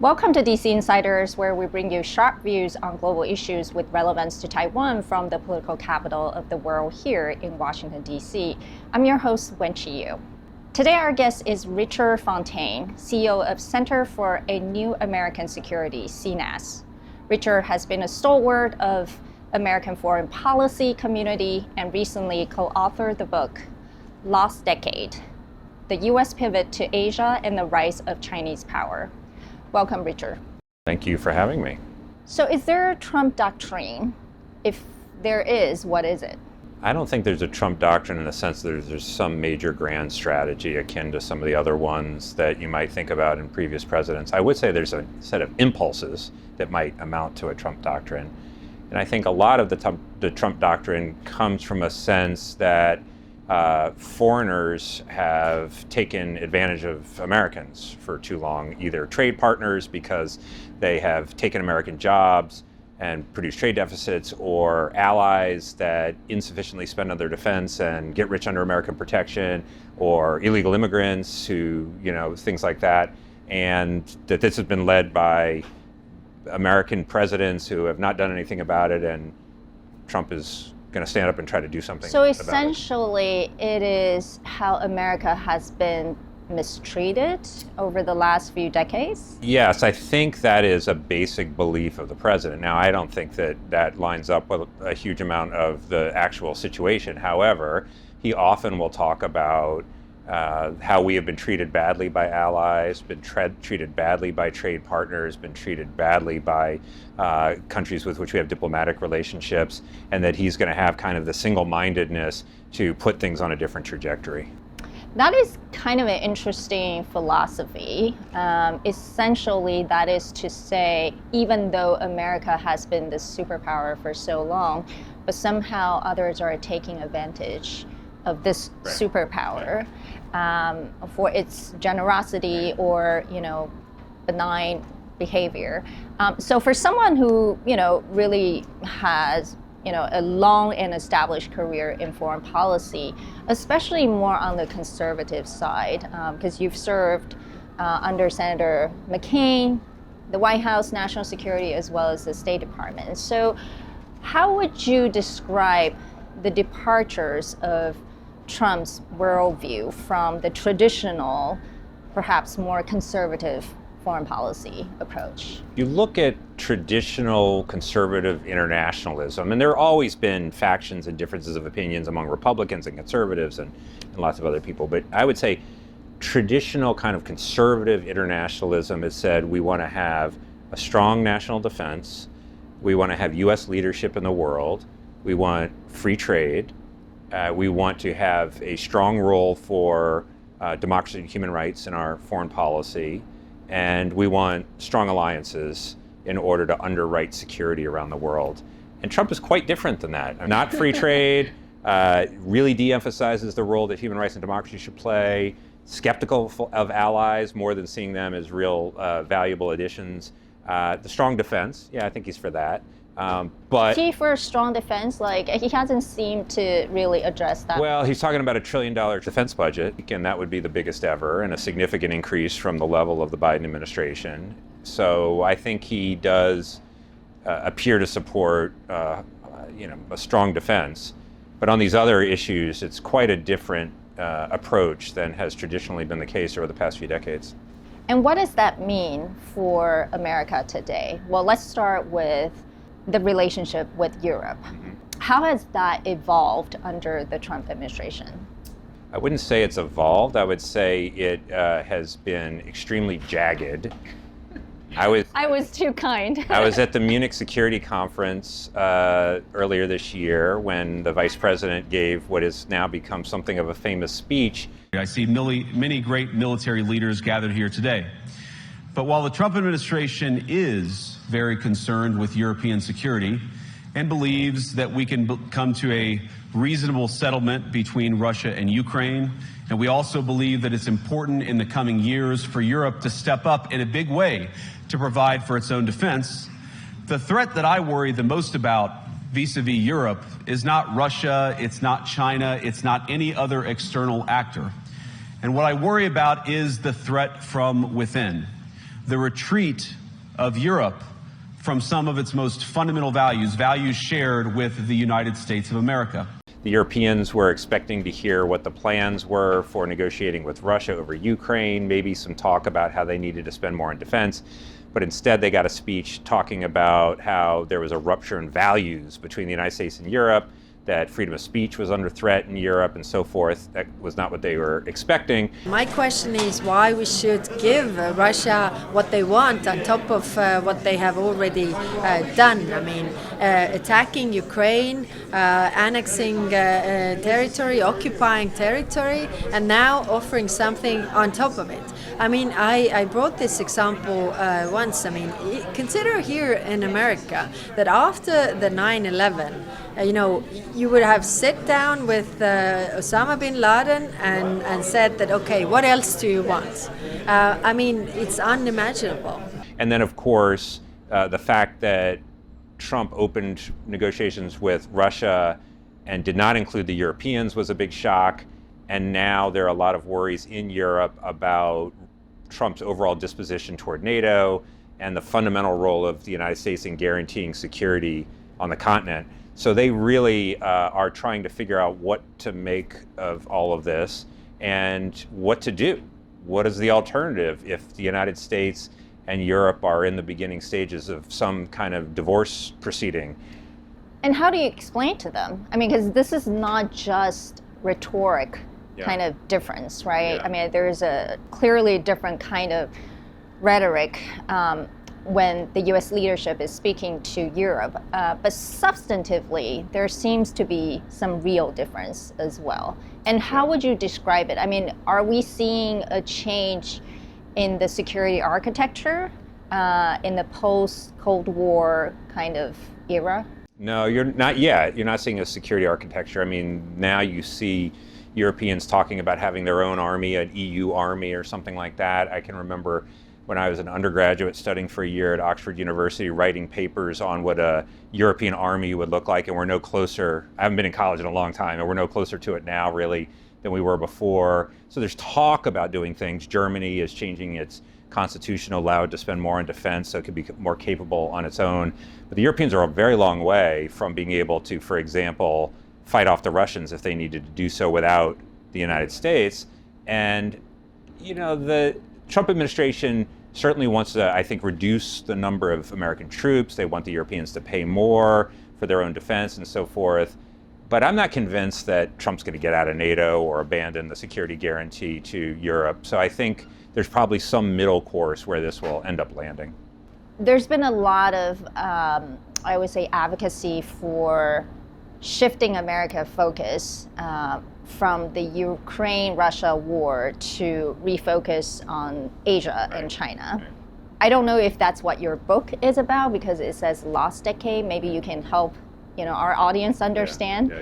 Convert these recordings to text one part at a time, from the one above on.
Welcome to DC Insiders, where we bring you sharp views on global issues with relevance to Taiwan from the political capital of the world here in Washington, DC. I'm your host, Wenchi Yu. Today, our guest is Richard Fontaine, CEO of Center for a New American Security, CNAS. Richard has been a stalwart of American foreign policy community and recently co-authored the book, Lost Decade, The U.S. Pivot to Asia and the Rise of Chinese Power. Welcome, Richard. Thank you for having me. So is there a Trump doctrine? If there is, what is it? I don't think there's a Trump doctrine in the sense that there's some major grand strategy akin to some of the other ones that you might think about in previous presidents. I would say there's a set of impulses that might amount to a Trump doctrine. And I think a lot of the Trump doctrine comes from a sense that foreigners have taken advantage of Americans for too long, either trade partners because they have taken American jobs and produced trade deficits, or allies that insufficiently spend on their defense and get rich under American protection, or illegal immigrants who, things like that. And that this has been led by American presidents who have not done anything about it, and Trump is going to stand up and try to do something about it. So essentially, it is how America has been mistreated over the last few decades? Yes, I think that is a basic belief of the president. Now, I don't think that lines up with a huge amount of the actual situation. However, he often will talk about how we have been treated badly by allies, been treated badly by trade partners, been treated badly by countries with which we have diplomatic relationships, and that he's going to have kind of the single-mindedness to put things on a different trajectory. That is kind of an interesting philosophy. Essentially, that is to say, even though America has been the superpower for so long, but somehow others are taking advantage of this superpower for its generosity or, benign behavior. So for someone who, really has a long and established career in foreign policy, especially more on the conservative side, because you've served under Senator McCain, the White House, National Security, as well as the State Department. So how would you describe the departures of Trump's worldview from the traditional, perhaps more conservative foreign policy approach? You look at traditional conservative internationalism, and there have always been factions and differences of opinions among Republicans and conservatives and lots of other people, but I would say traditional kind of conservative internationalism has said we want to have a strong national defense, we want to have U.S. leadership in the world, we want free trade, we want to have a strong role for democracy and human rights in our foreign policy, and we want strong alliances in order to underwrite security around the world. And Trump is quite different than that. Not free trade, really de-emphasizes the role that human rights and democracy should play, skeptical of allies more than seeing them as real valuable additions. The strong defense, I think he's for that. But he for strong defense, he hasn't seemed to really address that. Well, he's talking about $1 trillion defense budget, and that would be the biggest ever and a significant increase from the level of the Biden administration. So I think he does appear to support, a strong defense. But on these other issues, it's quite a different approach than has traditionally been the case over the past few decades. And what does that mean for America today? Well, let's start with the relationship with Europe. Mm-hmm. How has that evolved under the Trump administration? I wouldn't say it's evolved. I would say it has been extremely jagged. I was too kind. I was at the Munich Security Conference earlier this year when the vice president gave what has now become something of a famous speech. I see many great military leaders gathered here today. But while the Trump administration is very concerned with European security and believes that we can come to a reasonable settlement between Russia and Ukraine, and we also believe that it's important in the coming years for Europe to step up in a big way to provide for its own defense, the threat that I worry the most about vis-a-vis Europe is not Russia, it's not China, it's not any other external actor. And what I worry about is the threat from within. the retreat of Europe from some of its most fundamental values, values shared with the United States of America. The Europeans were expecting to hear what the plans were for negotiating with Russia over Ukraine, maybe some talk about how they needed to spend more on defense. But instead, they got a speech talking about how there was a rupture in values between the United States and Europe, that freedom of speech was under threat in Europe and so forth. That was not what they were expecting. My question is why we should give Russia what they want on top of what they have already done. I mean, attacking Ukraine, annexing territory, occupying territory, and now offering something on top of it. I mean, I brought this example once. I mean, consider here in America that after the 9/11, you would have sat down with Osama bin Laden and said that, okay, what else do you want? I mean, it's unimaginable. And then, of course, the fact that Trump opened negotiations with Russia and did not include the Europeans was a big shock. And now there are a lot of worries in Europe about Trump's overall disposition toward NATO and the fundamental role of the United States in guaranteeing security on the continent. So they really are trying to figure out what to make of all of this and what to do. What is the alternative if the United States and Europe are in the beginning stages of some kind of divorce proceeding? And how do you explain to them? I mean, because this is not just rhetoric kind of difference, right? Yeah. I mean, there's a clearly different kind of rhetoric when the US leadership is speaking to Europe. But substantively, there seems to be some real difference as well. And how would you describe it? I mean, are we seeing a change in the security architecture in the post-Cold War kind of era? No, you're not yet. You're not seeing a security architecture. I mean, now you see Europeans talking about having their own army, an EU army or something like that. I can remember when I was an undergraduate studying for a year at Oxford University, writing papers on what a European army would look like, and we're no closer. I haven't been in college in a long time, and we're no closer to it now, really, than we were before. So there's talk about doing things. Germany is changing its constitution, allowed to spend more on defense, so it could be more capable on its own. But the Europeans are a very long way from being able to, for example, fight off the Russians if they needed to do so without the United States. And, the Trump administration certainly wants to, I think, reduce the number of American troops. They want the Europeans to pay more for their own defense and so forth. But I'm not convinced that Trump's going to get out of NATO or abandon the security guarantee to Europe. So I think there's probably some middle course where this will end up landing. There's been a lot of, I would say, advocacy for shifting America's focus from the Ukraine-Russia war to refocus on Asia and China. Right. I don't know if that's what your book is about because it says lost decade. Maybe you can help, our audience understand.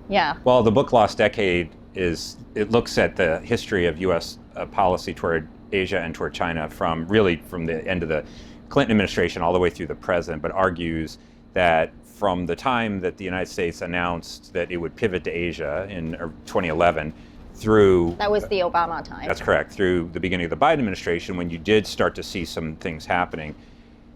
Yeah. Well, the book Lost Decade it looks at the history of U.S. Policy toward Asia and toward China from the end of the Clinton administration all the way through the present, but argues that from the time that the United States announced that it would pivot to Asia in 2011 through... That was the Obama time. That's correct. Through the beginning of the Biden administration, when you did start to see some things happening,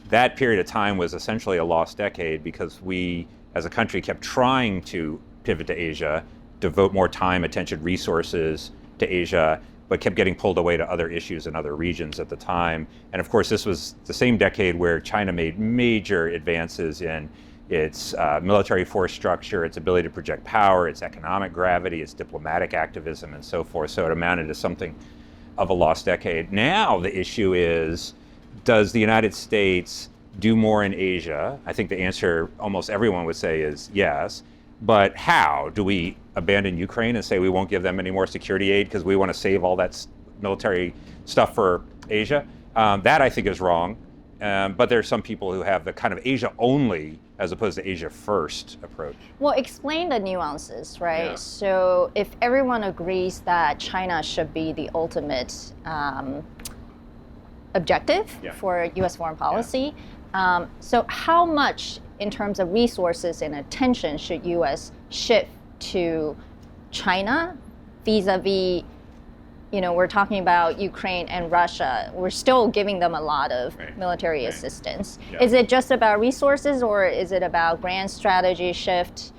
that period of time was essentially a lost decade because we, as a country, kept trying to pivot to Asia, devote more time, attention, resources to Asia, but kept getting pulled away to other issues in other regions at the time. And of course, this was the same decade where China made major advances in its military force structure, its ability to project power, its economic gravity, its diplomatic activism, and so forth. So it amounted to something of a lost decade. Now the issue is, does the United States do more in Asia? I think the answer almost everyone would say is yes. But how? Do we abandon Ukraine and say we won't give them any more security aid because we want to save all that military stuff for Asia? That I think is wrong. But there are some people who have the kind of Asia only as opposed to Asia first approach. Well, explain the nuances, right? Yeah. So if everyone agrees that China should be the ultimate objective for U.S. foreign policy, so how much in terms of resources and attention should U.S. shift to China vis-a-vis we're talking about Ukraine and Russia. We're still giving them a lot of military assistance. Yeah. Is it just about resources, or is it about grand strategy shift?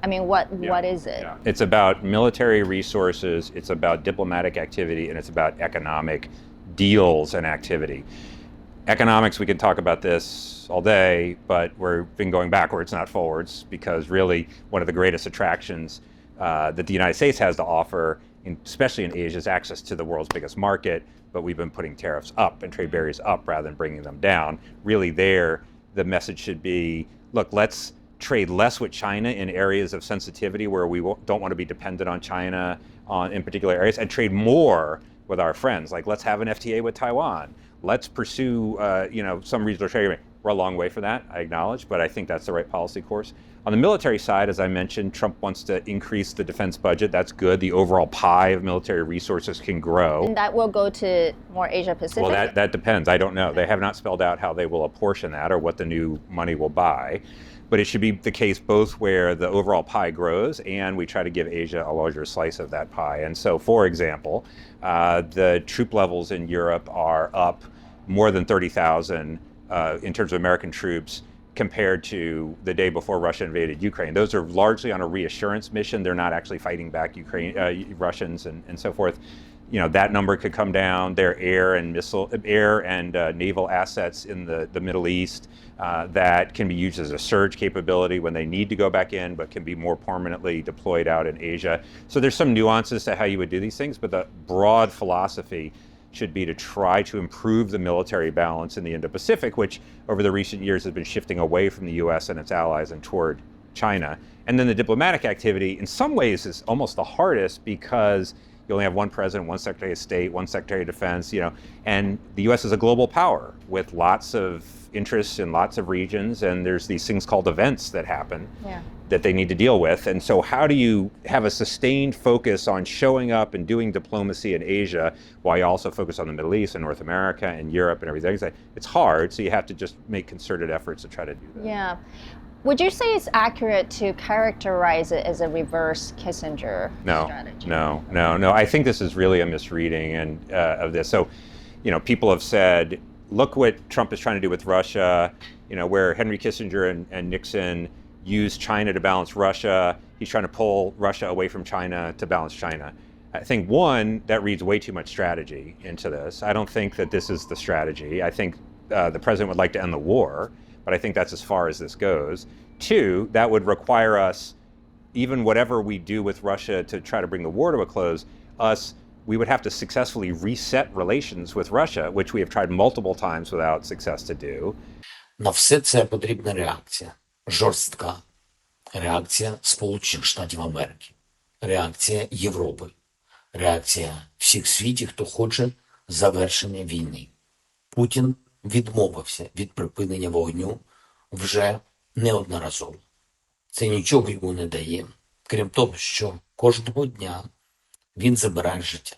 I mean, what is it? Yeah. It's about military resources, it's about diplomatic activity, and it's about economic deals and activity. Economics, we could talk about this all day, but we've been going backwards, not forwards, because really one of the greatest attractions that the United States has to offer, especially in Asia, is access to the world's biggest market, but we've been putting tariffs up and trade barriers up rather than bringing them down. Really there, the message should be, look, let's trade less with China in areas of sensitivity where we don't want to be dependent on China in particular areas, and trade more with our friends. Like, let's have an FTA with Taiwan. Let's pursue some regional trade agreement. We're a long way from that, I acknowledge, but I think that's the right policy course. On the military side, as I mentioned, Trump wants to increase the defense budget. That's good. The overall pie of military resources can grow. And that will go to more Asia-Pacific? Well, that depends. I don't know. They have not spelled out how they will apportion that or what the new money will buy. But it should be the case both where the overall pie grows and we try to give Asia a larger slice of that pie. And so, for example, the troop levels in Europe are up more than 30,000 in terms of American troops compared to the day before Russia invaded Ukraine. Those are largely on a reassurance mission. They're not actually fighting back Russians and so forth. That number could come down. There are air and naval assets in the Middle East that can be used as a surge capability when they need to go back in, but can be more permanently deployed out in Asia. So there's some nuances to how you would do these things, but the broad philosophy should be to try to improve the military balance in the Indo-Pacific, which over the recent years has been shifting away from the US and its allies and toward China. And then the diplomatic activity, in some ways, is almost the hardest because you only have one president, one secretary of state, one secretary of defense, and the US is a global power with lots of interests in lots of regions, and there's these things called events that happen that they need to deal with. And so how do you have a sustained focus on showing up and doing diplomacy in Asia while you also focus on the Middle East and North America and Europe and everything? It's hard, so you have to just make concerted efforts to try to do that. Yeah. Would you say it's accurate to characterize it as a reverse Kissinger strategy? No. I think this is really a misreading of this. So, people have said, look what Trump is trying to do with Russia, where Henry Kissinger and Nixon used China to balance Russia. He's trying to pull Russia away from China to balance China. I think, one, that reads way too much strategy into this. I don't think that this is the strategy. I think the president would like to end the war, but I think that's as far as this goes. Two, that would require us, even whatever we do with Russia to try to bring the war to a close, we would have to successfully reset relations with Russia, which we have tried multiple times without success to do. На все це потрібна реакція. Жорстка реакція Сполучених Штатів Америки, реакція Європи, реакція всіх світів, хто хоче завершення війни. Путін відмовився від припинення вогню вже неодноразово. Це нічого йому не дає, крім того, що кожного дня він забирає життя.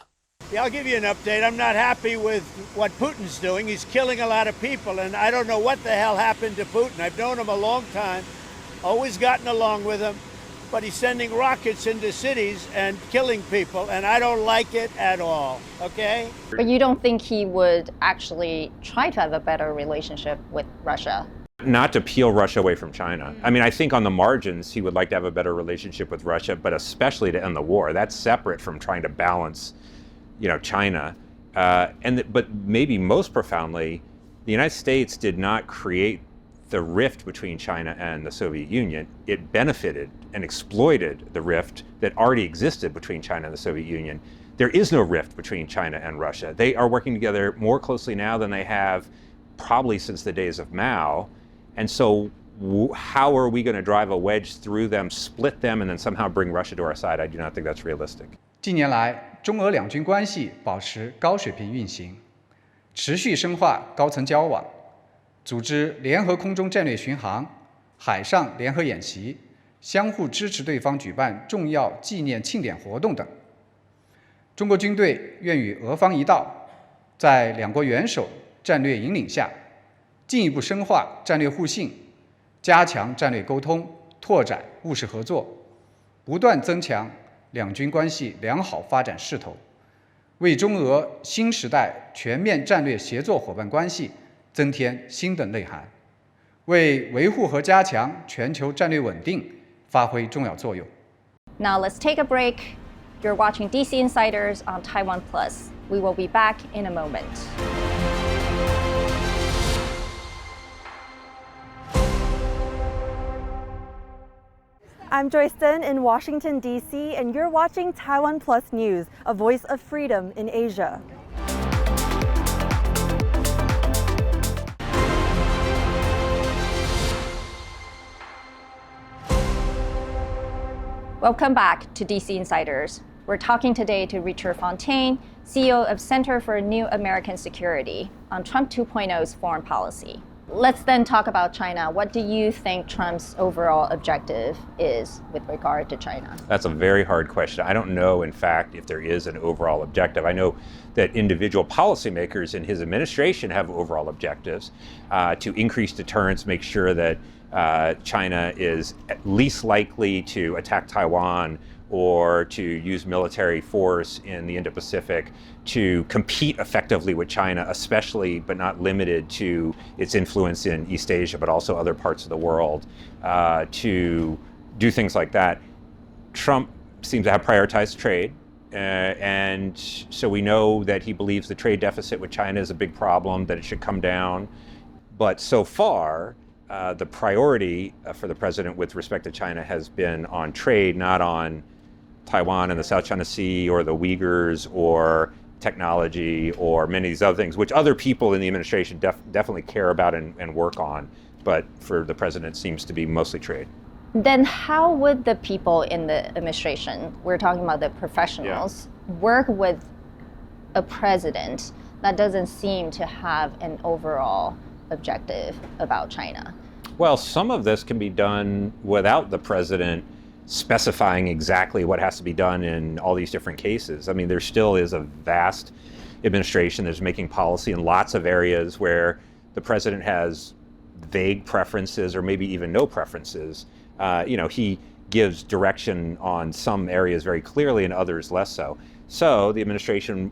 Yeah, I'll give you an update. I'm not happy with what Putin's doing. He's killing a lot of people, and I don't know what the hell happened to Putin. I've known him a long time, always gotten along with him, but he's sending rockets into cities and killing people, and I don't like it at all, okay? But you don't think he would actually try to have a better relationship with Russia? Not to peel Russia away from China. I mean, I think on the margins, he would like to have a better relationship with Russia, but especially to end the war. That's separate from trying to balance China, but maybe most profoundly, the United States did not create the rift between China and the Soviet Union. It benefited and exploited the rift that already existed between China and the Soviet Union. There is no rift between China and Russia. They are working together more closely now than they have probably since the days of Mao. And so how are we going to drive a wedge through them, split them, and then somehow bring Russia to our side? I do not think that's realistic. 近年来，中俄两军关系保持高水平运行，持续深化高层交往，组织联合空中战略巡航、海上联合演习，相互支持对方举办重要纪念庆典活动等。中国军队愿与俄方一道，在两国元首战略引领下，进一步深化战略互信，加强战略沟通，拓展务实合作，不断增强两军关系良好发展势头，为中俄新时代全面战略协作伙伴关系增添新的内涵，为维护和加强全球战略稳定发挥重要作用。Now let's take a break. You're watching DC Insiders on TaiwanPlus. We will be back in a moment. I'm Joyce Dinh in Washington, D.C., and you're watching TaiwanPlus News, a voice of freedom in Asia. Welcome back to DC Insiders. We're talking today to Richard Fontaine, CEO of Center for New American Security, on Trump 2.0's foreign policy. Let's then talk about China. What do you think Trump's overall objective is with regard to China? That's a very hard question. I don't know, in fact, if there is an overall objective. I know that individual policymakers in his administration have overall objectives to increase deterrence, make sure that China is at least likely to attack Taiwan or to use military force in the Indo-Pacific, to compete effectively with China, especially but not limited to its influence in East Asia, but also other parts of the world, to do things like that. Trump seems to have prioritized trade. And so we know that he believes the trade deficit with China is a big problem, that it should come down. But so far, the priority for the president with respect to China has been on trade, not on Taiwan and the South China Sea or the Uyghurs or technology or many of these other things, which other people in the administration definitely care about and work on. But for the president, it seems to be mostly trade. Then how would the people in the administration, we're talking about the professionals, work with a president that doesn't seem to have an overall objective about China? Well, some of this can be done without the president specifying exactly what has to be done in all these different cases. I mean, there still is a vast administration that's making policy in lots of areas where the president has vague preferences or maybe even no preferences. He gives direction on some areas very clearly and others less so. So the administration,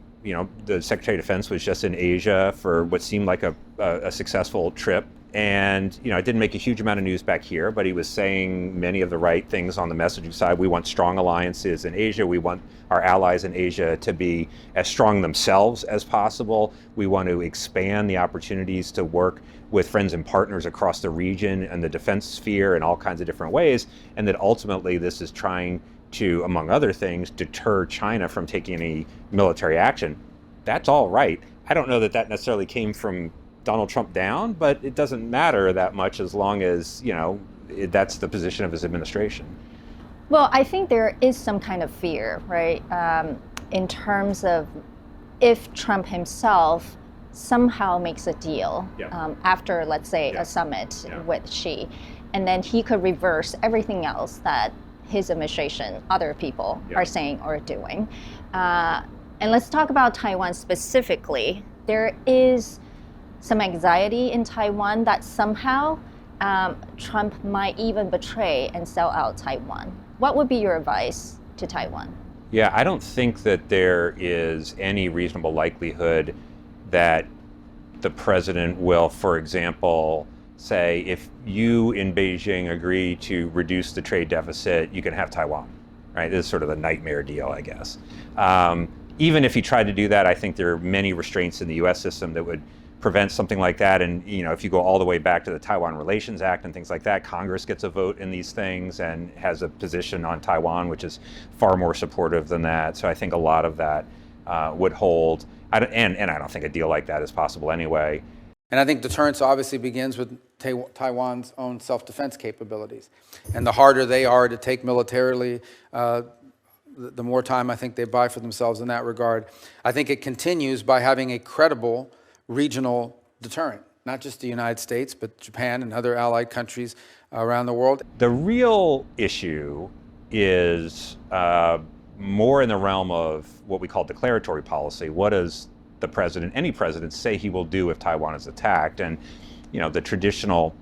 the Secretary of Defense was just in Asia for what seemed like a successful trip. And, it didn't make a huge amount of news back here, but he was saying many of the right things on the messaging side. We want strong alliances in Asia. We want our allies in Asia to be as strong themselves as possible. We want to expand the opportunities to work with friends and partners across the region and the defense sphere in all kinds of different ways. And that ultimately this is trying to, among other things, deter China from taking any military action. That's all right. I don't know that that necessarily came from Donald Trump down, but it doesn't matter that much as long as, that's the position of his administration. Well, I think there is some kind of fear, right, in terms of if Trump himself somehow makes a deal after, let's say, a summit with Xi, and then he could reverse everything else that his administration, other people are saying or doing. And let's talk about Taiwan specifically. There is some anxiety in Taiwan that somehow Trump might even betray and sell out Taiwan. What would be your advice to Taiwan? Yeah, I don't think that there is any reasonable likelihood that the president will, for example, say, if you in Beijing agree to reduce the trade deficit, you can have Taiwan, right? This is sort of a nightmare deal, I guess. Even if he tried to do that, I think there are many restraints in the US system that would prevent something like that. And if you go all the way back to the Taiwan Relations Act and things like that, Congress gets a vote in these things and has a position on Taiwan which is far more supportive than that. So I think a lot of that would hold. And I don't think a deal like that is possible anyway. And I think deterrence obviously begins with Taiwan's own self-defense capabilities. And the harder they are to take militarily, the more time I think they buy for themselves in that regard. I think it continues by having a credible regional deterrent, not just the United States, but Japan and other allied countries around the world. The real issue is more in the realm of what we call declaratory policy. What does the president, any president, say he will do if Taiwan is attacked? And the traditional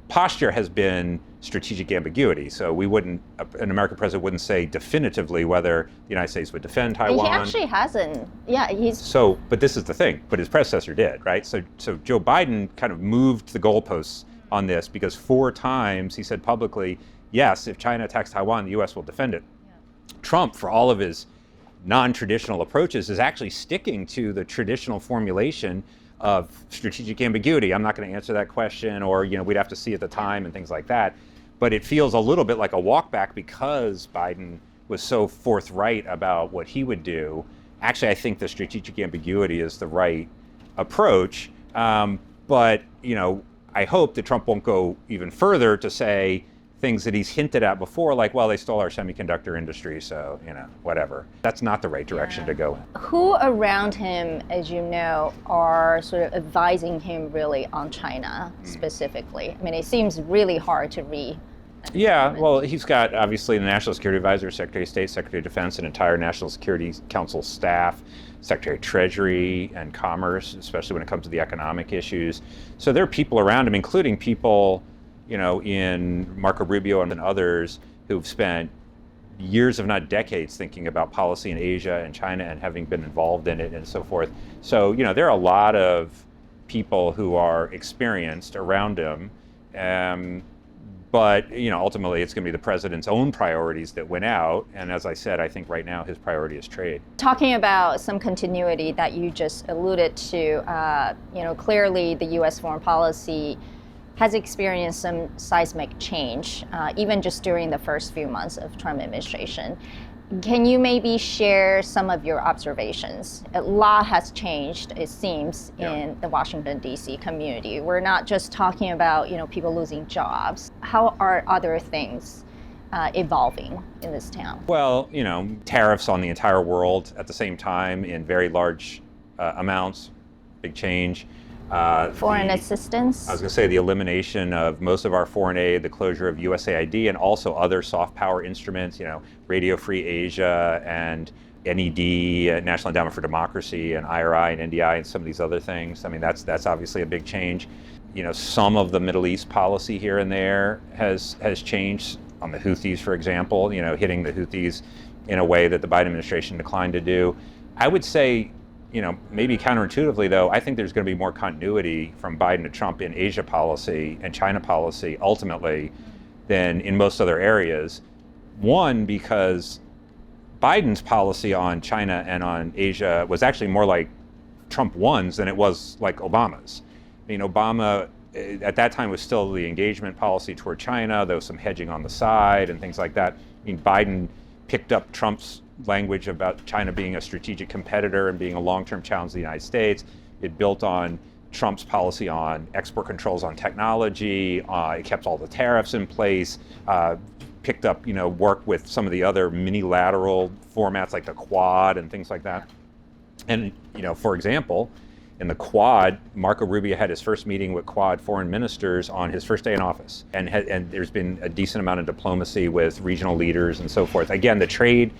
posture has been strategic ambiguity. So we wouldn't, an American president wouldn't say definitively whether the United States would defend Taiwan. He actually hasn't. Yeah, he's. So, but this is the thing, but his predecessor did, right? So Joe Biden kind of moved the goalposts on this because 4 times he said publicly, yes, if China attacks Taiwan, the U.S. will defend it. Yeah. Trump, for all of his non-traditional approaches, is actually sticking to the traditional formulation of strategic ambiguity. I'm not going to answer that question, or we'd have to see at the time and things like that. But it feels a little bit like a walk back because Biden was so forthright about what he would do. Actually, I think the strategic ambiguity is the right approach. But I hope that Trump won't go even further to say things that he's hinted at before, like, well, they stole our semiconductor industry, so, whatever. That's not the right direction to go in. Who around him, as you know, are sort of advising him really on China specifically? I mean, it seems really hard to read. Yeah, well, he's got obviously the National Security Advisor, Secretary of State, Secretary of Defense, an entire National Security Council staff, Secretary of Treasury and Commerce, especially when it comes to the economic issues. So there are people around him, including people in Marco Rubio and others who've spent years, if not decades, thinking about policy in Asia and China and having been involved in it and so forth. So, there are a lot of people who are experienced around him. But, ultimately it's going to be the president's own priorities that win out. And as I said, I think right now his priority is trade. Talking about some continuity that you just alluded to, clearly the U.S. foreign policy has experienced some seismic change, even just during the first few months of Trump administration. Can you maybe share some of your observations? A lot has changed, it seems, in the Washington, D.C. community. We're not just talking about, people losing jobs. How are other things evolving in this town? Well, tariffs on the entire world at the same time in very large amounts, big change. Foreign assistance? I was going to say the elimination of most of our foreign aid, the closure of USAID, and also other soft power instruments, Radio Free Asia and NED, National Endowment for Democracy, and IRI and NDI, and some of these other things. I mean, that's obviously a big change. Some of the Middle East policy here and there has changed on the Houthis, for example, hitting the Houthis in a way that the Biden administration declined to do. I would say, maybe counterintuitively, though, I think there's going to be more continuity from Biden to Trump in Asia policy and China policy, ultimately, than in most other areas. One, because Biden's policy on China and on Asia was actually more like Trump 1's than it was like Obama's. I mean, Obama, at that time, was still the engagement policy toward China. There was some hedging on the side and things like that. I mean, Biden picked up Trump's language about China being a strategic competitor and being a long-term challenge to the United States. It built on Trump's policy on export controls on technology. It kept all the tariffs in place, picked up, work with some of the other minilateral formats like the Quad and things like that. And, for example, in the Quad, Marco Rubio had his first meeting with Quad foreign ministers on his first day in office. And there's been a decent amount of diplomacy with regional leaders and so forth. Again, the trade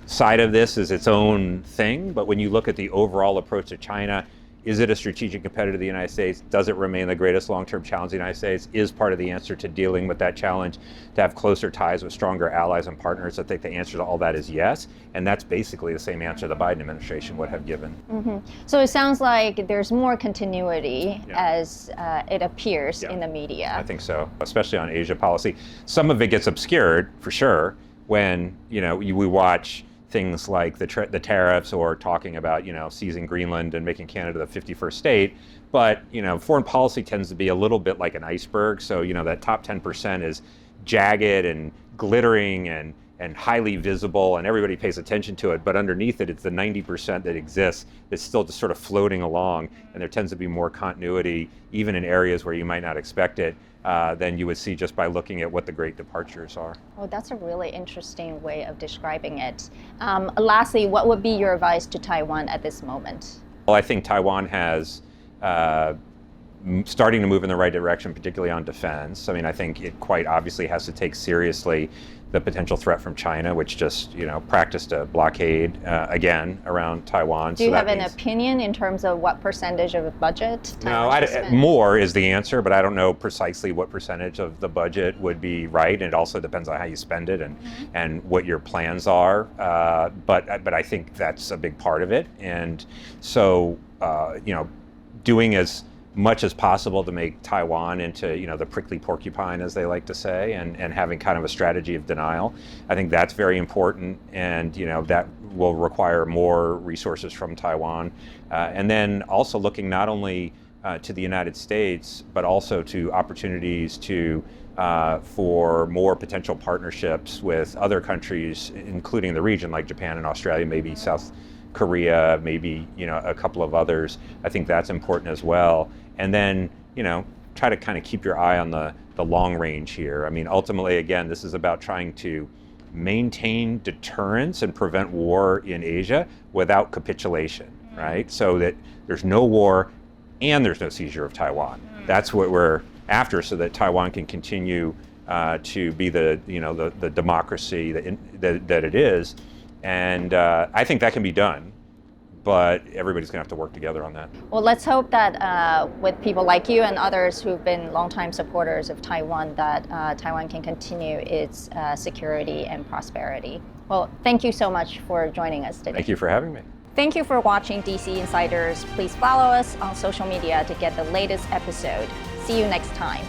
side of this is its own thing, but when you look at the overall approach to China, is it a strategic competitor to the United States? Does it remain the greatest long-term challenge to the United States? Is part of the answer to dealing with that challenge to have closer ties with stronger allies and partners? I think the answer to all that is yes, and that's basically the same answer the Biden administration would have given. Mm-hmm. So it sounds like there's more continuity as it appears in the media. I think so, especially on Asia policy. Some of it gets obscured, for sure, when we watch things like the tariffs or talking about, seizing Greenland and making Canada the 51st state. But, foreign policy tends to be a little bit like an iceberg. So, that top 10% is jagged and glittering and highly visible, and everybody pays attention to it. But underneath it, it's the 90% that exists that's still just sort of floating along. And there tends to be more continuity, even in areas where you might not expect it, than you would see just by looking at what the great departures are. Oh, that's a really interesting way of describing it. Lastly, what would be your advice to Taiwan at this moment? Well, I think Taiwan has starting to move in the right direction, particularly on defense. I mean, I think it quite obviously has to take seriously the potential threat from China, which just, practiced a blockade again around Taiwan. Do you have an opinion in terms of what percentage of the budget Taiwan should spend? More is the answer, but I don't know precisely what percentage of the budget would be right. And it also depends on how you spend it and what your plans are. But I think that's a big part of it. And so, doing as much as possible to make Taiwan into, the prickly porcupine, as they like to say, and having kind of a strategy of denial. I think that's very important, and that will require more resources from Taiwan. And then also looking not only to the United States, but also to opportunities for more potential partnerships with other countries, including the region, like Japan and Australia, maybe South Korea, maybe a couple of others. I think that's important as well. And then try to kind of keep your eye on the long range here. I mean, ultimately, again, this is about trying to maintain deterrence and prevent war in Asia without capitulation, right? So that there's no war and there's no seizure of Taiwan. That's what we're after, so that Taiwan can continue to be the democracy that it is. And I think that can be done, but everybody's going to have to work together on that. Well, let's hope that with people like you and others who've been longtime supporters of Taiwan, that Taiwan can continue its security and prosperity. Well, thank you so much for joining us today. Thank you for having me. Thank you for watching DC Insiders. Please follow us on social media to get the latest episode. See you next time.